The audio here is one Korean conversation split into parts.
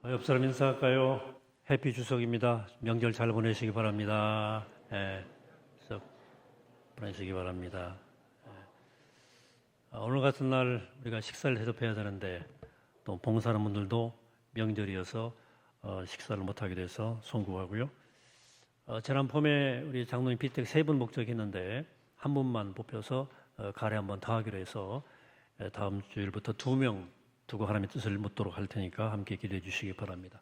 옆 사람 인사할까요? 해피 추석입니다. 명절 잘 보내시기 바랍니다. 추석 보내시기 바랍니다. 오늘 같은 날 우리가 식사를 대접해야 되는데 또 봉사하는 분들도 명절이어서 식사를 못하게 돼서 송구하고요. 지난 봄에 우리 장로님 비택 3분 목적했는데 한 분만 뽑혀서 가래 한번 더 하기로 해서 다음 주일부터 2명 두고 하나님의 뜻을 묻도록 할 테니까 함께 기도해 주시기 바랍니다.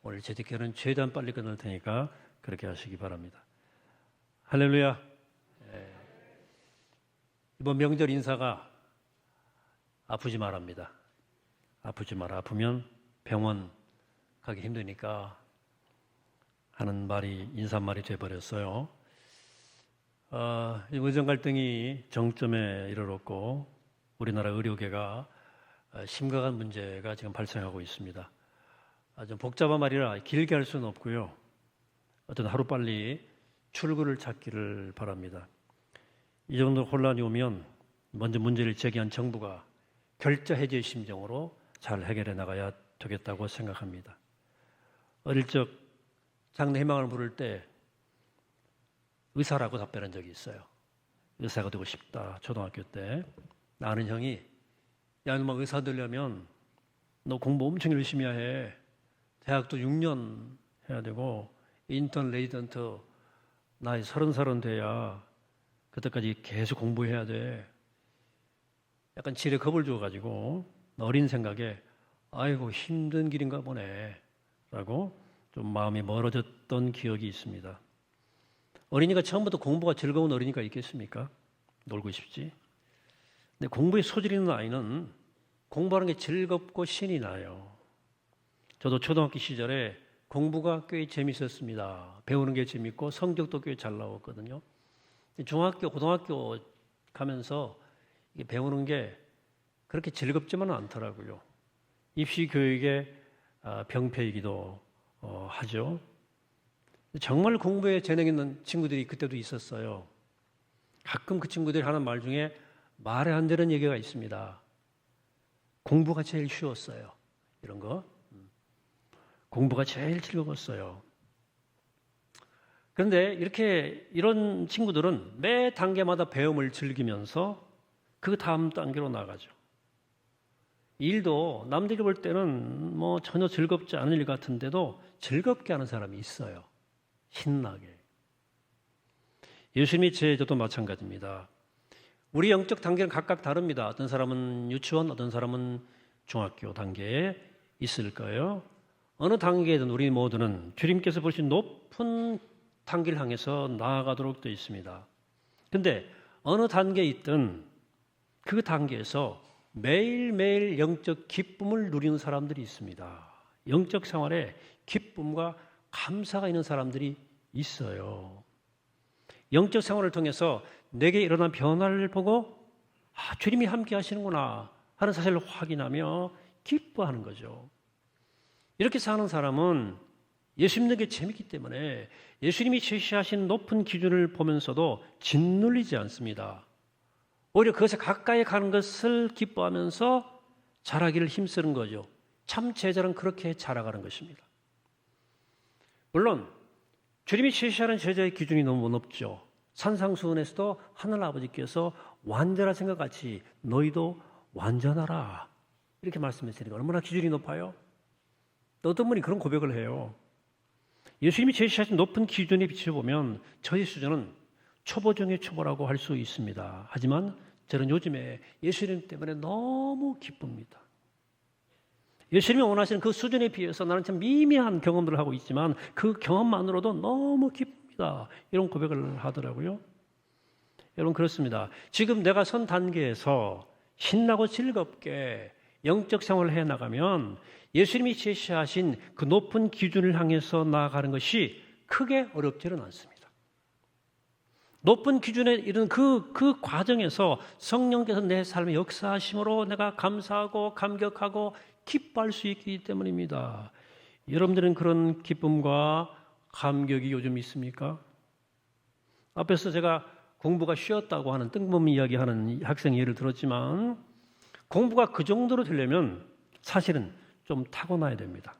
오늘 재직회는 최대한 빨리 끝날 테니까 그렇게 하시기 바랍니다. 할렐루야. 이번 명절 인사가 아프지 말랍니다. 아프지 마라. 아프면 병원 가기 힘드니까 하는 말이 인사말이 돼버렸어요. 의정 갈등이 정점에 이르렀고 우리나라 의료계가 심각한 문제가 지금 발생하고 있습니다. 좀 복잡한 말이라 길게 할 수는 없고요. 어떤 하루빨리 출구를 찾기를 바랍니다. 이 정도 혼란이 오면 먼저 문제를 제기한 정부가 결자 해제의 심정으로 잘 해결해 나가야 되겠다고 생각합니다. 어릴 적 장래 희망을 물을 때 의사라고 답변한 적이 있어요. 의사가 되고 싶다. 초등학교 때. 아는 형이 야, 너 의사 되려면 너 공부 엄청 열심히 해야 해. 대학도 6년 해야 되고 인턴 레지던트 나이 30살은 돼야 그때까지 계속 공부해야 돼. 약간 지레 겁을 줘가지고 어린 생각에 아이고 힘든 길인가 보네 라고 좀 마음이 멀어졌던 기억이 있습니다. 어린이가 처음부터 공부가 즐거운 어린이가 있겠습니까? 놀고 싶지. 근데 공부에 소질 있는 아이는 공부하는 게 즐겁고 신이 나요. 저도 초등학교 시절에 공부가 꽤 재밌었습니다. 배우는 게 재밌고 성적도 꽤 잘 나왔거든요. 중학교, 고등학교 가면서 배우는 게 그렇게 즐겁지만은 않더라고요. 입시 교육의 병폐이기도 하죠. 정말 공부에 재능 있는 친구들이 그때도 있었어요. 가끔 그 친구들이 하는 말 중에 말에 안 되는 얘기가 있습니다. 공부가 제일 쉬웠어요. 이런 거. 공부가 제일 즐거웠어요. 그런데 이런 친구들은 매 단계마다 배움을 즐기면서 그 다음 단계로 나가죠. 일도 남들이 볼 때는 뭐 전혀 즐겁지 않은 일 같은데도 즐겁게 하는 사람이 있어요. 신나게. 예수님이 제자도 마찬가지입니다. 우리 영적 단계는 각각 다릅니다. 어떤 사람은 유치원, 어떤 사람은 중학교 단계에 있을 거예요. 어느 단계든 우리 모두는 주님께서 보신 높은 단계를 향해서 나아가도록 되어 있습니다. 그런데 어느 단계에 있든 그 단계에서 매일매일 영적 기쁨을 누리는 사람들이 있습니다. 영적 생활에 기쁨과 감사가 있는 사람들이 있어요. 영적 생활을 통해서 내게 일어난 변화를 보고 주님이 함께 하시는구나 하는 사실을 확인하며 기뻐하는 거죠. 이렇게 사는 사람은 예수 믿는 게 재밌기 때문에 예수님이 제시하신 높은 기준을 보면서도 짓눌리지 않습니다. 오히려 그것에 가까이 가는 것을 기뻐하면서 자라기를 힘쓰는 거죠. 참 제자는 그렇게 자라가는 것입니다. 물론 주님이 제시하는 제자의 기준이 너무 높죠. 산상수훈에서도 하늘아버지께서 완전하신 것 같이 너희도 완전하라 이렇게 말씀하시니까 얼마나 기준이 높아요? 어떤 분이 그런 고백을 해요. 예수님이 제시하신 높은 기준에 비춰보면 저희 수준은 초보 중에 초보라고 할 수 있습니다. 하지만 저는 요즘에 예수님 때문에 너무 기쁩니다. 예수님이 원하시는 그 수준에 비해서 나는 참 미미한 경험들을 하고 있지만 그 경험만으로도 너무 기쁩니다. 이런 고백을 하더라고요. 여러분 그렇습니다. 지금 내가 선 단계에서 신나고 즐겁게 영적 생활을 해나가면 예수님이 제시하신 그 높은 기준을 향해서 나아가는 것이 크게 어렵지는 않습니다. 높은 기준에 이른 그 과정에서 성령께서 내 삶의 역사하심으로 내가 감사하고 감격하고 기뻐할 수 있기 때문입니다. 여러분들은 그런 기쁨과 감격이 요즘 있습니까? 앞에서 제가 공부가 쉬웠다고 하는 뜬금없는 이야기하는 학생 예를 들었지만 공부가 그 정도로 되려면 사실은 좀 타고나야 됩니다.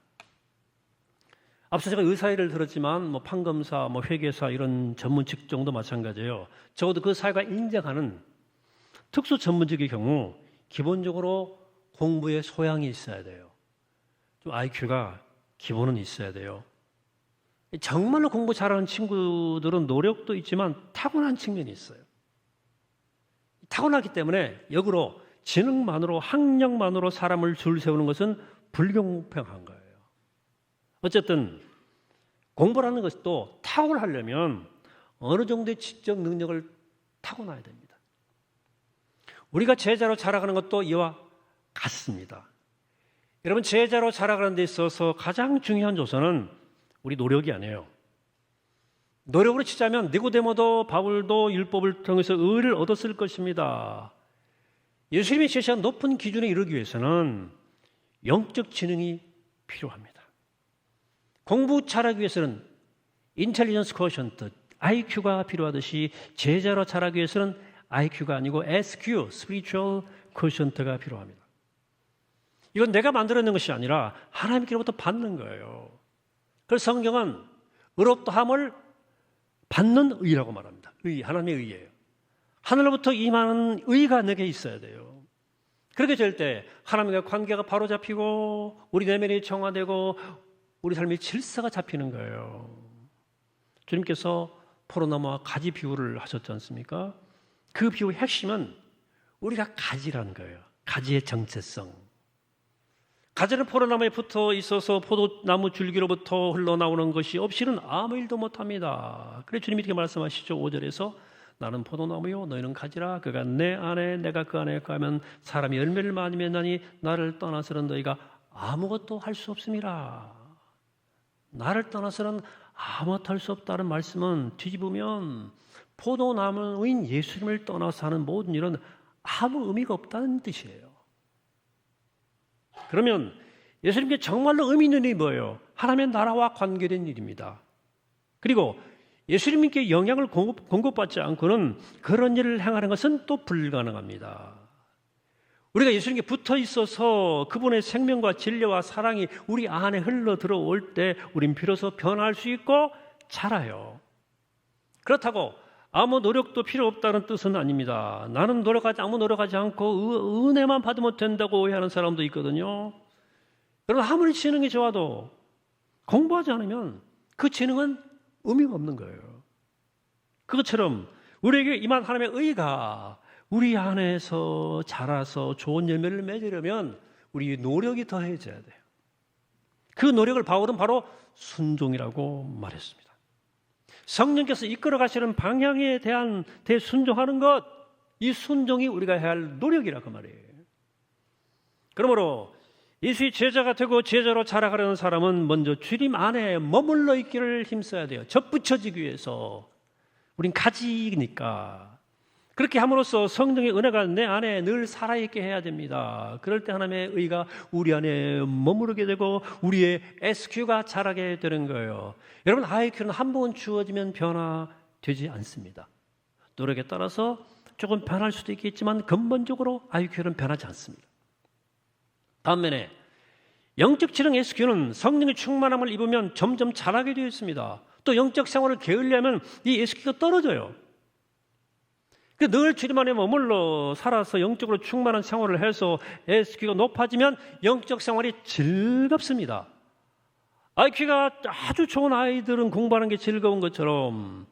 앞서 제가 의사 일을 들었지만 뭐 판검사, 뭐 회계사 이런 전문 직종도 마찬가지예요. 적어도 그 사회가 인정하는 특수 전문직의 경우 기본적으로 공부에 소양이 있어야 돼요. 좀 IQ가 기본은 있어야 돼요. 정말로 공부 잘하는 친구들은 노력도 있지만 타고난 측면이 있어요. 타고나기 때문에 역으로 지능만으로, 학력만으로 사람을 줄 세우는 것은 불공평한 거예요. 어쨌든 공부라는 것도 탁월하려면 어느 정도의 지적 능력을 타고나야 됩니다. 우리가 제자로 자라가는 것도 이와 같습니다. 여러분, 제자로 자라가는 데 있어서 가장 중요한 조건은 우리 노력이 아니에요. 노력으로 치자면 니고데모도 바울도 율법을 통해서 의를 얻었을 것입니다. 예수님이 제시한 높은 기준에 이르기 위해서는 영적 지능이 필요합니다. 공부 잘하기 위해서는 인텔리전스 쿼션트, IQ가 필요하듯이 제자로 자라기 위해서는 IQ가 아니고 SQ, 스피리추얼 쿼션트가 필요합니다. 이건 내가 만들어낸 것이 아니라 하나님께로부터 받는 거예요. 그래서 성경은 의롭다함을 받는 의라고 말합니다. 의, 하나님의 의예요. 하늘로부터 임하는 의가 내게 있어야 돼요. 그렇게 될 때 하나님과 관계가 바로 잡히고 우리 내면이 정화되고 우리 삶의 질서가 잡히는 거예요. 주님께서 포도나무와 가지 비유를 하셨지 않습니까? 그 비유의 핵심은 우리가 가지라는 거예요. 가지의 정체성. 가지는 포도나무에 붙어 있어서 포도나무 줄기로부터 흘러나오는 것이 없이는 아무 일도 못합니다. 그래서 주님이 이렇게 말씀하시죠. 5절에서 나는 포도나무요 너희는 가지라. 그가 내 안에 내가 그 안에 가면 사람이 열매를 많이 맺나니 나를 떠나서는 너희가 아무것도 할 수 없습니다. 나를 떠나서는 아무것도 할 수 없다는 말씀은 뒤집으면 포도나무인 예수님을 떠나서 하는 모든 일은 아무 의미가 없다는 뜻이에요. 그러면 예수님께 정말로 의미 있는 일이 뭐예요? 하나님의 나라와 관계된 일입니다. 그리고 예수님께 영향을 공급받지 않고는 그런 일을 행하는 것은 또 불가능합니다. 우리가 예수님께 붙어 있어서 그분의 생명과 진리와 사랑이 우리 안에 흘러 들어올 때 우린 비로소 변할 수 있고 자라요. 그렇다고 아무 노력도 필요 없다는 뜻은 아닙니다. 나는 아무 노력하지 않고 은혜만 받으면 된다고 오해하는 사람도 있거든요. 여러분, 아무리 지능이 좋아도 공부하지 않으면 그 지능은 의미가 없는 거예요. 그것처럼 우리에게 임한 하나님의 의가 우리 안에서 자라서 좋은 열매를 맺으려면 우리 노력이 더해져야 돼요. 그 노력을 바울은 바로 순종이라고 말했습니다. 성령께서 이끌어 가시는 방향에 대한 대순종하는 것, 이 순종이 우리가 해야 할 노력이라고 말이에요. 그러므로 예수의 제자가 되고 제자로 자라가려는 사람은 먼저 주님 안에 머물러 있기를 힘써야 돼요. 접붙여지기 위해서. 우린 가지니까. 그렇게 함으로써 성령의 은혜가 내 안에 늘 살아있게 해야 됩니다. 그럴 때 하나님의 의가 우리 안에 머무르게 되고 우리의 SQ가 자라게 되는 거예요. 여러분, IQ는 한 번 주어지면 변화되지 않습니다. 노력에 따라서 조금 변할 수도 있겠지만 근본적으로 IQ는 변하지 않습니다. 반면에 영적 지능 SQ는 성령의 충만함을 입으면 점점 자라게 되어 있습니다. 또 영적 생활을 게으르려면 이 SQ가 떨어져요. 늘 주님 안에 머물러 살아서 영적으로 충만한 생활을 해서 SQ가 높아지면 영적 생활이 즐겁습니다. IQ가 아주 좋은 아이들은 공부하는 게 즐거운 것처럼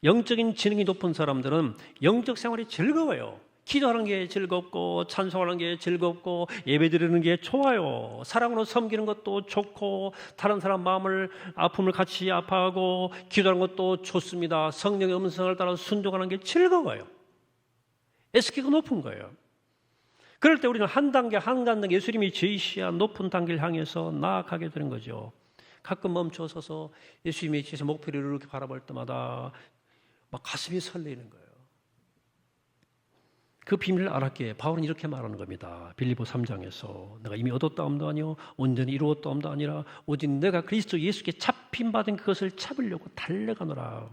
영적인 지능이 높은 사람들은 영적 생활이 즐거워요. 기도하는 게 즐겁고 찬송하는 게 즐겁고 예배드리는 게 좋아요. 사랑으로 섬기는 것도 좋고 다른 사람 마음을 아픔을 같이 아파하고 기도하는 것도 좋습니다. 성령의 음성을 따라 순종하는 게 즐거워요. SQ가 높은 거예요. 그럴 때 우리는 한 단계 한 단계 예수님이 제시한 높은 단계를 향해서 나아가게 되는 거죠. 가끔 멈춰서서 예수님이 제시 목표를 이렇게 바라볼 때마다 막 가슴이 설레는 거예요. 그 비밀을 알았기에 바울은 이렇게 말하는 겁니다. 빌립보 3장에서 내가 이미 얻었다함도 아니요 온전히 이루었다함도 아니라 오직 내가 그리스도 예수께 잡힌 받은 그것을 잡으려고 달려가노라.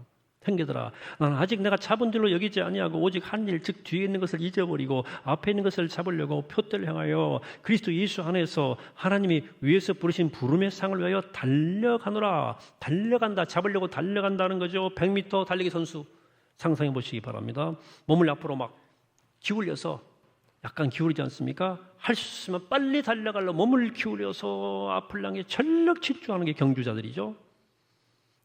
형제들아, 나는 아직 내가 잡은 줄로 여기지 아니하고 오직 한 일, 즉 뒤에 있는 것을 잊어버리고 앞에 있는 것을 잡으려고 표대를 향하여 그리스도 예수 안에서 하나님이 위에서 부르신 부름의 상을 위하여 달려가노라. 달려간다, 잡으려고 달려간다는 거죠. 100m 달리기 선수 상상해 보시기 바랍니다. 몸을 앞으로 막 기울여서, 약간 기울이지 않습니까? 할 수 있으면 빨리 달려가려 몸을 기울여서 앞을 향해 전력 질주하는 게 경주자들이죠.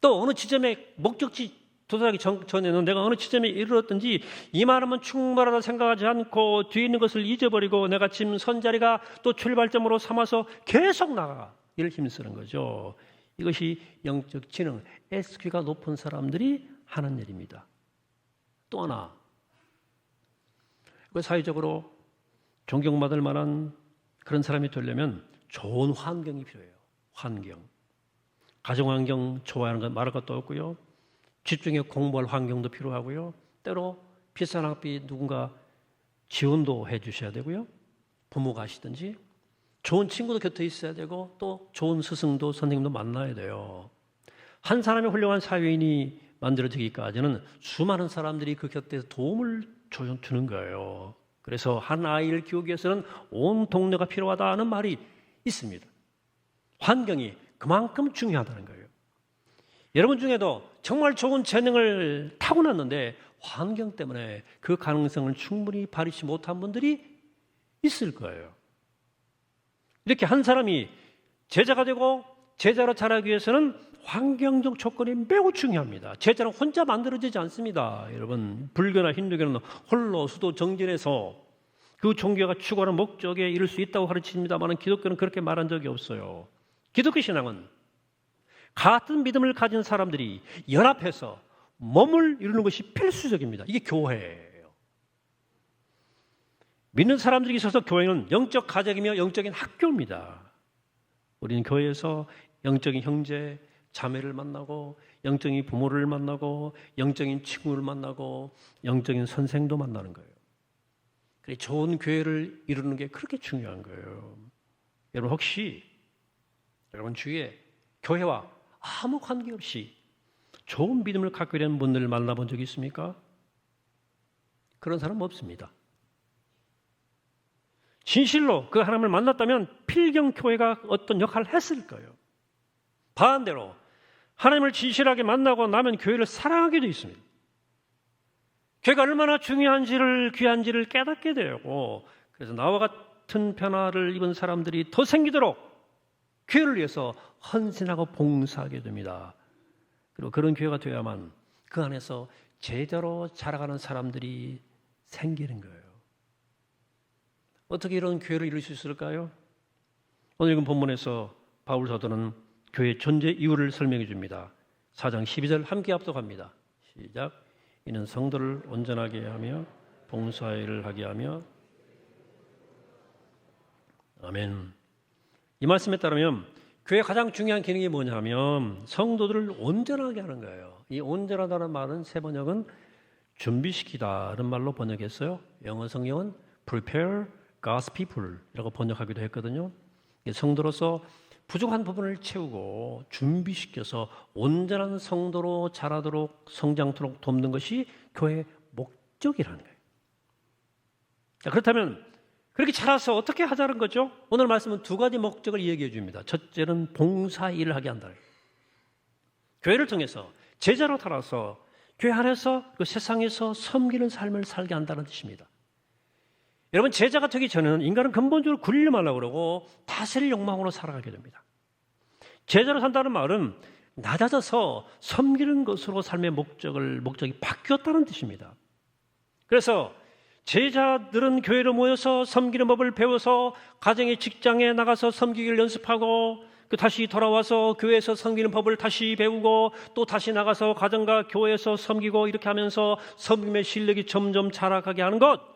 또 어느 지점에 목적지 도달하기 전에는 내가 어느 지점에 이르렀든지 이만하면 충분하다 생각하지 않고 뒤에 있는 것을 잊어버리고 내가 지금 선 자리가 또 출발점으로 삼아서 계속 나가, 이를 힘쓰는 거죠. 이것이 영적 지능, SQ가 높은 사람들이 하는 일입니다. 또 하나, 사회적으로 존경받을 만한 그런 사람이 되려면 좋은 환경이 필요해요. 환경. 가정환경 좋아하는 건 말할 것도 없고요. 집중해 공부할 환경도 필요하고요. 때로 비싼 학비 누군가 지원도 해 주셔야 되고요. 부모가 하시든지 좋은 친구도 곁에 있어야 되고 또 좋은 스승도 선생님도 만나야 돼요. 한 사람의 훌륭한 사회인이 만들어지기까지는 수많은 사람들이 그 곁에서 도움을 주는 거예요. 그래서 한 아이를 키우기 위해서는 온 동네가 필요하다는 말이 있습니다. 환경이 그만큼 중요하다는 거예요. 여러분 중에도 정말 좋은 재능을 타고났는데 환경 때문에 그 가능성을 충분히 발휘치 못한 분들이 있을 거예요. 이렇게 한 사람이 제자가 되고 제자로 자라기 위해서는 환경적 조건이 매우 중요합니다. 제자는 혼자 만들어지지 않습니다. 여러분, 불교나 힌두교는 홀로 수도 정진해서 그 종교가 추구하는 목적에 이룰 수 있다고 가르칩니다만 기독교는 그렇게 말한 적이 없어요. 기독교 신앙은 같은 믿음을 가진 사람들이 연합해서 몸을 이루는 것이 필수적입니다. 이게 교회예요. 믿는 사람들이 있어서 교회는 영적 가정이며 영적인 학교입니다. 우리는 교회에서 영적인 형제, 자매를 만나고 영적인 부모를 만나고 영적인 친구를 만나고 영적인 선생도 만나는 거예요. 그래, 좋은 교회를 이루는 게 그렇게 중요한 거예요. 여러분, 혹시 여러분 주위에 교회와 아무 관계없이 좋은 믿음을 갖게 된 분들을 만나본 적이 있습니까? 그런 사람 없습니다. 진실로 그 하나님을 만났다면 필경교회가 어떤 역할을 했을 거예요. 반대로 하나님을 진실하게 만나고 나면 교회를 사랑하게 되어 있습니다. 교회가 얼마나 중요한지를, 귀한지를 깨닫게 되고, 그래서 나와 같은 변화를 입은 사람들이 더 생기도록 교회를 위해서 헌신하고 봉사하게 됩니다. 그리고 그런 교회가 되어야만 그 안에서 제대로 자라가는 사람들이 생기는 거예요. 어떻게 이런 교회를 이룰 수 있을까요? 오늘 읽은 본문에서 바울 사도는 교회의 존재 이유를 설명해 줍니다. 4장 12절 함께 합독합니다. 시작. 이는 성도를 온전하게 하며 봉사일을 하게 하며. 아멘. 이 말씀에 따르면 교회의 가장 중요한 기능이 뭐냐면 성도들을 온전하게 하는 거예요. 이 온전하다는 말은 세 번역은 준비시키다는 말로 번역했어요. 영어 성경은 prepare God's people이라고 번역하기도 했거든요. 성도로서 부족한 부분을 채우고 준비시켜서 온전한 성도로 자라도록 성장토록 돕는 것이 교회의 목적이라는 거예요. 자, 그렇다면 그렇게 자라서 어떻게 하자는 거죠? 오늘 말씀은 두 가지 목적을 얘기해 줍니다. 첫째는 봉사 일을 하게 한다. 교회를 통해서 제자로 살아서 교회 안에서 그 세상에서 섬기는 삶을 살게 한다는 뜻입니다. 여러분, 제자가 되기 전에는 인간은 근본적으로 군림하려고 그러고 다스릴 욕망으로 살아가게 됩니다. 제자로 산다는 말은 낮아져서 섬기는 것으로 삶의 목적이 바뀌었다는 뜻입니다. 그래서 제자들은 교회로 모여서 섬기는 법을 배워서 가정의 직장에 나가서 섬기기를 연습하고 다시 돌아와서 교회에서 섬기는 법을 다시 배우고 또 다시 나가서 가정과 교회에서 섬기고 이렇게 하면서 섬김의 실력이 점점 자라가게 하는 것,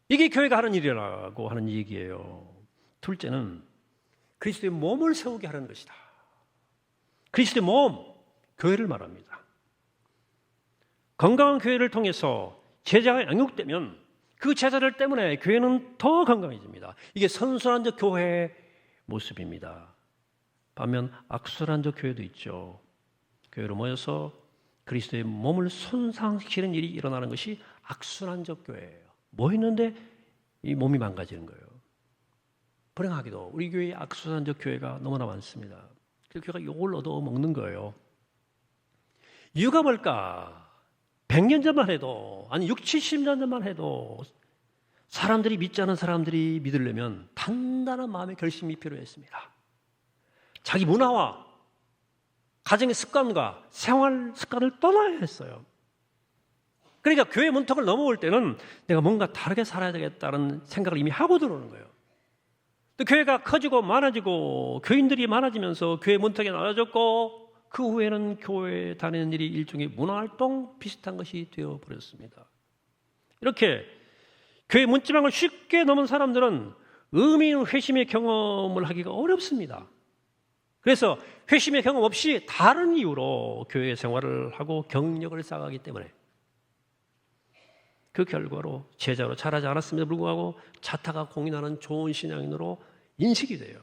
이게 교회가 하는 일이라고 하는 얘기예요. 둘째는 그리스도의 몸을 세우게 하는 것이다. 그리스도의 몸, 교회를 말합니다. 건강한 교회를 통해서 제자가 양육되면 그 제자들 때문에 교회는 더 건강해집니다. 이게 선순환적 교회의 모습입니다. 반면 악순환적 교회도 있죠. 교회로 모여서 그리스도의 몸을 손상시키는 일이 일어나는 것이 악순환적 교회예요. 뭐 했는데 이 몸이 망가지는 거예요. 불행하게도 우리 교회의 악순환적 교회가 너무나 많습니다. 그 교회가 욕을 얻어먹는 거예요. 이유가 뭘까? 100년 전만 해도, 아니 60, 70년 전만 해도 사람들이 믿지 않은 사람들이 믿으려면 단단한 마음의 결심이 필요했습니다. 자기 문화와 가정의 습관과 생활 습관을 떠나야 했어요. 그러니까 교회 문턱을 넘어올 때는 내가 뭔가 다르게 살아야 되겠다는 생각을 이미 하고 들어오는 거예요. 또 교회가 커지고 많아지고 교인들이 많아지면서 교회 문턱이 낮아졌고 그 후에는 교회에 다니는 일이 일종의 문화활동 비슷한 것이 되어버렸습니다. 이렇게 교회 문지방을 쉽게 넘은 사람들은 의미 있는 회심의 경험을 하기가 어렵습니다. 그래서 회심의 경험 없이 다른 이유로 교회 생활을 하고 경력을 쌓아가기 때문에 그 결과로 제자로 자라지 않았음에도 불구하고 자타가 공인하는 좋은 신앙인으로 인식이 돼요.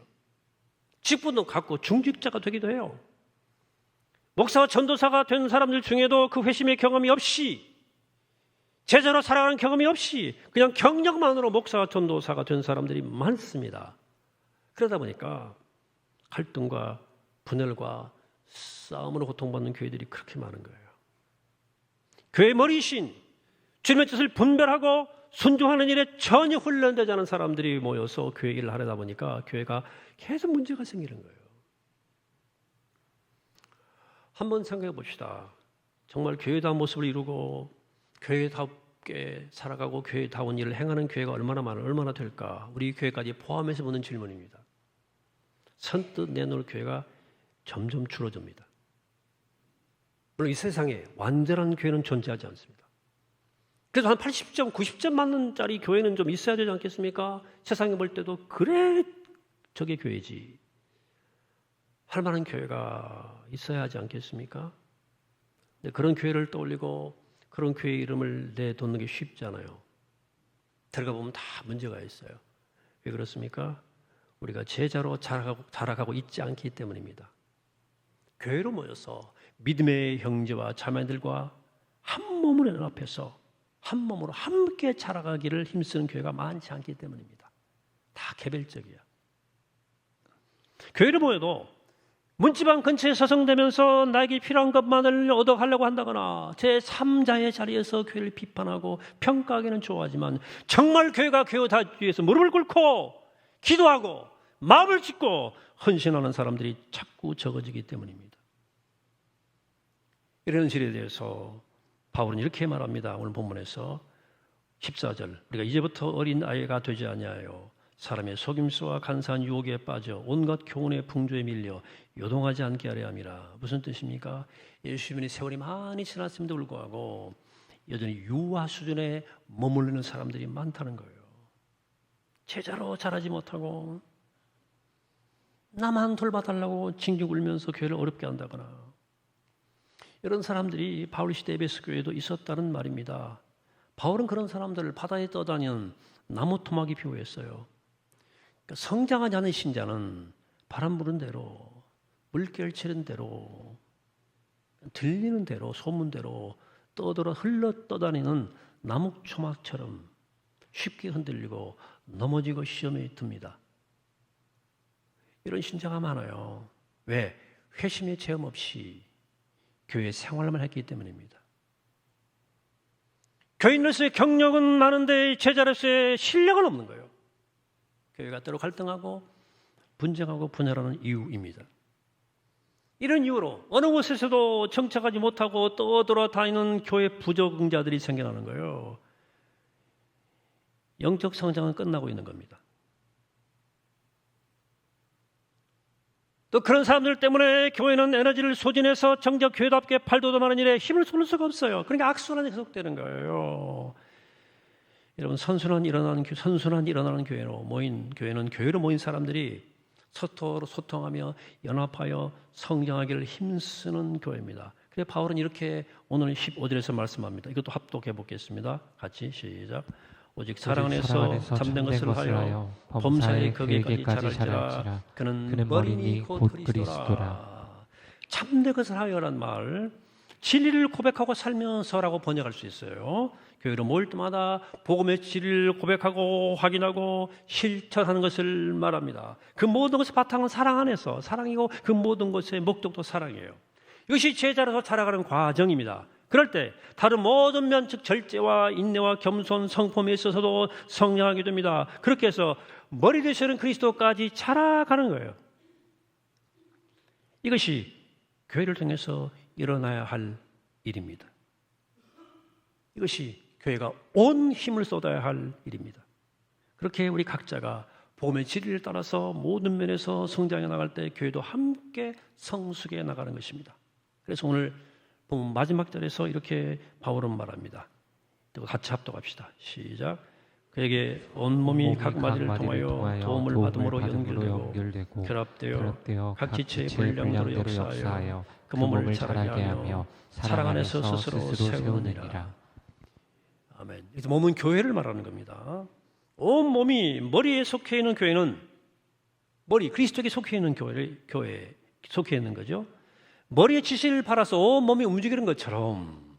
직분도 갖고 중직자가 되기도 해요. 목사와 전도사가 된 사람들 중에도 그 회심의 경험이 없이 제자로 살아가는 경험이 없이 그냥 경력만으로 목사와 전도사가 된 사람들이 많습니다. 그러다 보니까 갈등과 분열과 싸움으로 고통받는 교회들이 그렇게 많은 거예요. 교회 머리신 주님의 뜻을 분별하고 순종하는 일에 전혀 훈련되지 않은 사람들이 모여서 교회 일을 하려다 보니까 교회가 계속 문제가 생기는 거예요. 한번 생각해 봅시다. 정말 교회다운 모습을 이루고 교회답게 살아가고 교회다운 일을 행하는 교회가 얼마나 될까? 우리 교회까지 포함해서 묻는 질문입니다. 선뜻 내놓을 교회가 점점 줄어듭니다. 물론 이 세상에 완전한 교회는 존재하지 않습니다. 그래서 한 80점, 90점 맞는 짜리 교회는 좀 있어야 되지 않겠습니까? 세상에 볼 때도 그래 저게 교회지. 할 만한 교회가 있어야 하지 않겠습니까? 근데 그런 교회를 떠올리고 그런 교회 이름을 내놓는 게 쉽지 않아요. 들어가 보면 다 문제가 있어요. 왜 그렇습니까? 우리가 제자로 자라가고 있지 않기 때문입니다. 교회로 모여서 믿음의 형제와 자매들과 한 몸을 연합해서 한 몸으로 함께 자라가기를 힘쓰는 교회가 많지 않기 때문입니다. 다 개별적이야. 교회를 모여도 문지방 근처에 서성대면서 나에게 필요한 것만을 얻어가려고 한다거나 제3자의 자리에서 교회를 비판하고 평가하기는 좋아하지만 정말 교회가 교회하기 위해서 무릎을 꿇고 기도하고 마음을 짓고 헌신하는 사람들이 자꾸 적어지기 때문입니다. 이런 현실에 대해서 바울은 이렇게 말합니다. 오늘 본문에서 14절 우리가 이제부터 어린 아이가 되지 아니하여 사람의 속임수와 간사한 유혹에 빠져 온갖 교훈의 풍조에 밀려 요동하지 않게 하려 함이라. 무슨 뜻입니까? 예수님이 세월이 많이 지났음에도 불구하고 여전히 유아 수준에 머무르는 사람들이 많다는 거예요. 제자로 자라지 못하고 나만 돌봐달라고 징징 울면서 교회를 어렵게 한다거나 이런 사람들이 바울 시대 에베소 교회에도 있었다는 말입니다. 바울은 그런 사람들을 바다에 떠다니는 나무 토막이 비유했어요. 그러니까 성장하지 않은 신자는 바람 부는 대로 물결 치는 대로 들리는 대로 소문대로 흘러 떠다니는 나무 토막처럼 쉽게 흔들리고 넘어지고 시험에 듭니다. 이런 신자가 많아요. 왜? 회심의 체험 없이 교회 생활만 했기 때문입니다. 교인으로서의 경력은 많은데 제자로서의 실력은 없는 거예요. 교회가 때로 갈등하고 분쟁하고 분열하는 이유입니다. 이런 이유로 어느 곳에서도 정착하지 못하고 떠돌아다니는 교회 부적응자들이 생겨나는 거예요. 영적 성장은 끝나고 있는 겁니다. 또 그런 사람들 때문에 교회는 에너지를 소진해서 정작 교회답게 발돋움하는 일에 힘을 쏟을 수가 없어요. 그러니까 악순환이 계속되는 거예요. 여러분 선순환 일어나는 교회로 모인 교회는 교회로 모인 사람들이 서로 소통하며 연합하여 성장하기를 힘쓰는 교회입니다. 그래서 바울은 이렇게 오늘 15절에서 말씀합니다. 이것도 합독해 보겠습니다. 같이 시작. 오직 사랑 안에서 참된 것을 하여 범사에 거기까지 자랄지라. 그는 머리니 곧 그리스도라. 참된 것을 하여란 말, 진리를 고백하고 살면서라고 번역할 수 있어요. 교회로 모일 때마다 복음의 진리를 고백하고 확인하고 실천하는 것을 말합니다. 그 모든 것의 바탕은 사랑 안에서 사랑이고 그 모든 것의 목적도 사랑이에요. 이것이 제자로서 자라가는 과정입니다. 그럴 때 다른 모든 면, 즉 절제와 인내와 겸손, 성품에 있어서도 성장하게 됩니다. 그렇게 해서 머리 되시는 그리스도까지 자라가는 거예요. 이것이 교회를 통해서 일어나야 할 일입니다. 이것이 교회가 온 힘을 쏟아야 할 일입니다. 그렇게 우리 각자가 복음의 진리를 따라서 모든 면에서 성장해 나갈 때 교회도 함께 성숙해 나가는 것입니다. 그래서 오늘 본문 마지막 절에서 이렇게 바울은 말합니다. 같이 합독합시다. 시작. 그에게 온몸이 각 마디를 통하여 도움을 받음으로 연결되고 결합되어 각 지체의 분량대로 역사하여 그 몸을 자라게 하며 사랑 안에서 스스로 세우느니라. 아멘. 몸은 교회를 말하는 겁니다. 온 몸이 머리에 속해 있는 교회는 머리 그리스도에게 속해 있는 교회에 속해 있는 거죠. 머리의 지시를 받아서 온 몸이 움직이는 것처럼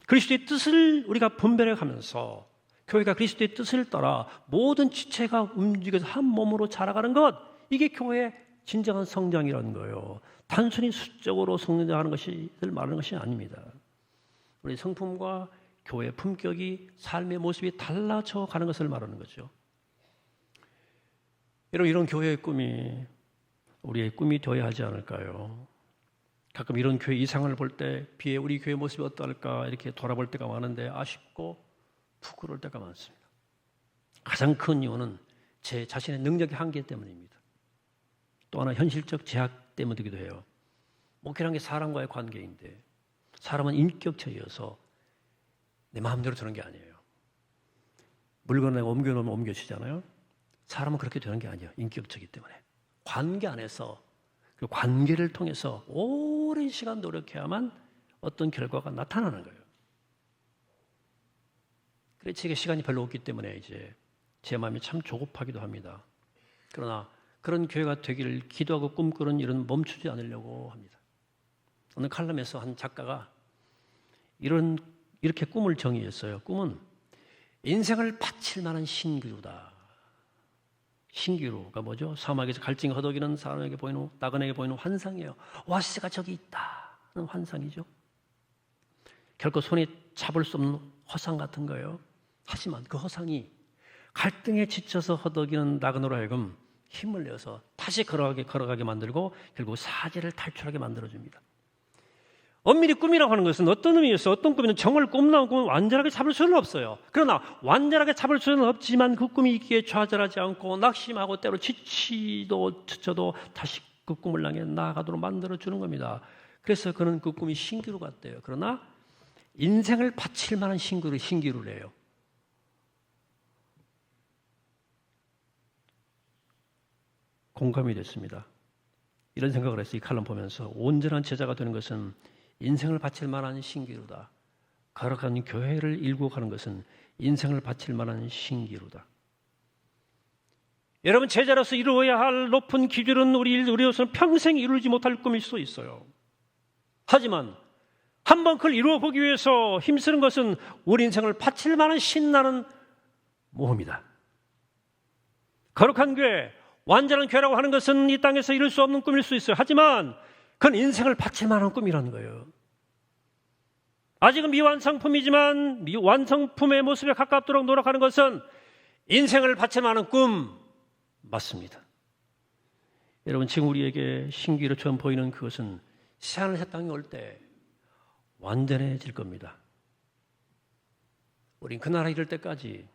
그리스도의 뜻을 우리가 분별해 가면서 교회가 그리스도의 뜻을 따라 모든 지체가 움직여서 한 몸으로 자라가는 것, 이게 교회의 진정한 성장이라는 거예요. 단순히 수적으로 성장하는 것을 말하는 것이 아닙니다. 우리 성품과 교회의 품격이 삶의 모습이 달라져 가는 것을 말하는 거죠. 여러분, 이런 교회의 꿈이 우리의 꿈이 되어야 하지 않을까요? 가끔 이런 교회 이상을 볼 때 비에 우리 교회 모습이 어떨까 이렇게 돌아볼 때가 많은데 아쉽고 부끄러울 때가 많습니다. 가장 큰 이유는 제 자신의 능력의 한계 때문입니다. 또 하나 현실적 제약 때문이기도 해요. 목회라는 게 사람과의 관계인데 사람은 인격체여서 내 마음대로 되는 게 아니에요. 물건을 옮겨놓으면 옮겨지잖아요. 사람은 그렇게 되는 게 아니에요. 인격체이기 때문에. 관계 안에서 그 관계를 통해서 오랜 시간 노력해야만 어떤 결과가 나타나는 거예요. 그래서 제게 시간이 별로 없기 때문에 이제 제 마음이 참 조급하기도 합니다. 그러나 그런 교회가 되기를 기도하고 꿈꾸는 일은 멈추지 않으려고 합니다. 오늘 칼럼에서 한 작가가 이렇게 꿈을 정의했어요. 꿈은 인생을 바칠 만한 신기루다. 신기루가 뭐죠? 사막에서 갈증이 허덕이는 사람에게 보이는, 나그네에게 보이는 환상이에요. 오아시스가 저기 있다는 환상이죠. 결코 손에 잡을 수 없는 허상 같은 거예요. 하지만 그 허상이 갈등에 지쳐서 허덕이는 나그네로 하여금 힘을 내어서 다시 걸어가게 만들고 결국 사제를 탈출하게 만들어줍니다. 엄밀히 꿈이라고 하는 것은 어떤 의미에서 어떤 꿈이든 정을 꿈나온 꿈은 완전하게 잡을 수는 없어요. 그러나 완전하게 잡을 수는 없지만 그 꿈이 있기에 좌절하지 않고 낙심하고 때로 지쳐도 다시 그 꿈을 향해 나아가도록 만들어주는 겁니다. 그래서 그는 그 꿈이 신기루 같대요. 그러나 인생을 바칠 만한 신기루래요. 공감이 됐습니다. 이런 생각을 했어요. 이 칼럼 보면서 온전한 제자가 되는 것은 인생을 바칠 만한 신기루다. 걸어가는 교회를 일구 가는 것은 인생을 바칠 만한 신기루다. 여러분, 제자로서 이루어야 할 높은 기준은 우리로서는 평생 이루지 못할 꿈일 수도 있어요. 하지만 한번 그걸 이루어 보기 위해서 힘쓰는 것은 우리 인생을 바칠 만한 신나는 모험이다. 거룩한 교회, 완전한 교회라고 하는 것은 이 땅에서 이룰 수 없는 꿈일 수 있어요. 하지만 그건 인생을 바칠 만한 꿈이라는 거예요. 아직은 미완성품이지만 완성품의 모습에 가깝도록 노력하는 것은 인생을 바칠 만한 꿈 맞습니다. 여러분, 지금 우리에게 신기루처럼 보이는 그것은 새하늘 새 땅이 올 때 완전해질 겁니다. 우린 그 나라 이룰 때까지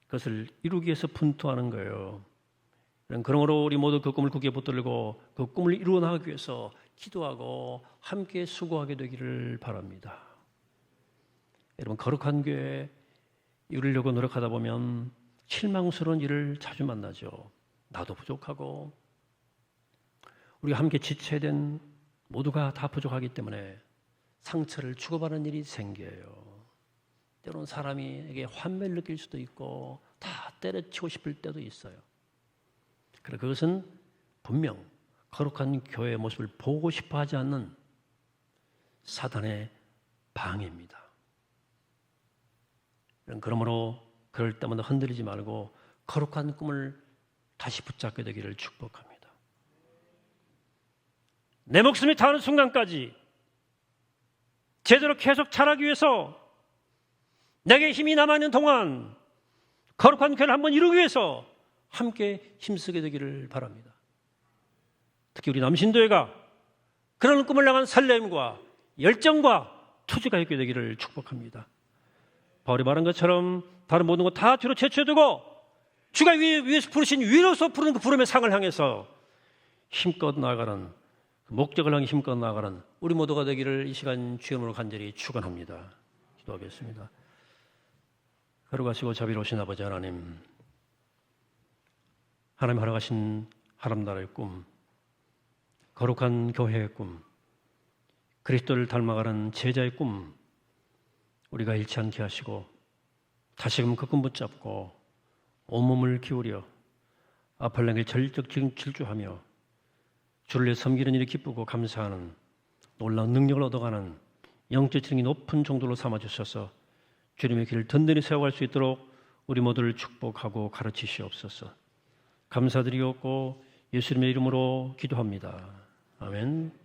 그것을 이루기 위해서 분투하는 거예요. 그러므로 우리 모두 그 꿈을 굳게 붙들고 그 꿈을 이루어 나가기 위해서 기도하고 함께 수고하게 되기를 바랍니다. 여러분, 거룩한 교회 이루려고 노력하다 보면 실망스러운 일을 자주 만나죠. 나도 부족하고 우리가 함께 지체된 모두가 다 부족하기 때문에 상처를 주고받는 일이 생겨요. 때로는 사람에게 환멸을 느낄 수도 있고 다 때려치고 싶을 때도 있어요. 그래서 그것은 분명 거룩한 교회의 모습을 보고 싶어 하지 않는 사단의 방해입니다. 그러므로 그럴 때마다 흔들리지 말고 거룩한 꿈을 다시 붙잡게 되기를 축복합니다. 내 목숨이 다하는 순간까지 제대로 계속 자라기 위해서 내게 힘이 남아있는 동안 거룩한 교회를 한번 이루기 위해서 함께 힘쓰게 되기를 바랍니다. 특히 우리 남신도회가 그런 꿈을 향한 설렘과 열정과 투지가 있게 되기를 축복합니다. 바울이 말한 것처럼 다른 모든 것 다 뒤로 제쳐두고 주가 위에서 부르신 위로서 부르는 그 부름의 상을 향해서 힘껏 나아가는 목적을 향해 힘껏 나아가는 우리 모두가 되기를 이 시간 주님으로 간절히 축원합니다. 기도하겠습니다. 거룩하시고 자비로우신 아버지 하나님, 하나님 허락하신 하나님 나라의 꿈, 거룩한 교회의 꿈, 그리스도를 닮아가는 제자의 꿈, 우리가 잃지 않게 하시고 다시금 그 꿈 붙잡고 온몸을 기울여 앞을 향해 절적 질주하며 주를 위해 섬기는 일이 기쁘고 감사하는 놀라운 능력을 얻어가는 영적 지능이 높은 정도로 삼아주셔서 주님의 길을 든든히 세워갈 수 있도록 우리 모두를 축복하고 가르치시옵소서. 감사드리옵고 예수님의 이름으로 기도합니다. 아멘.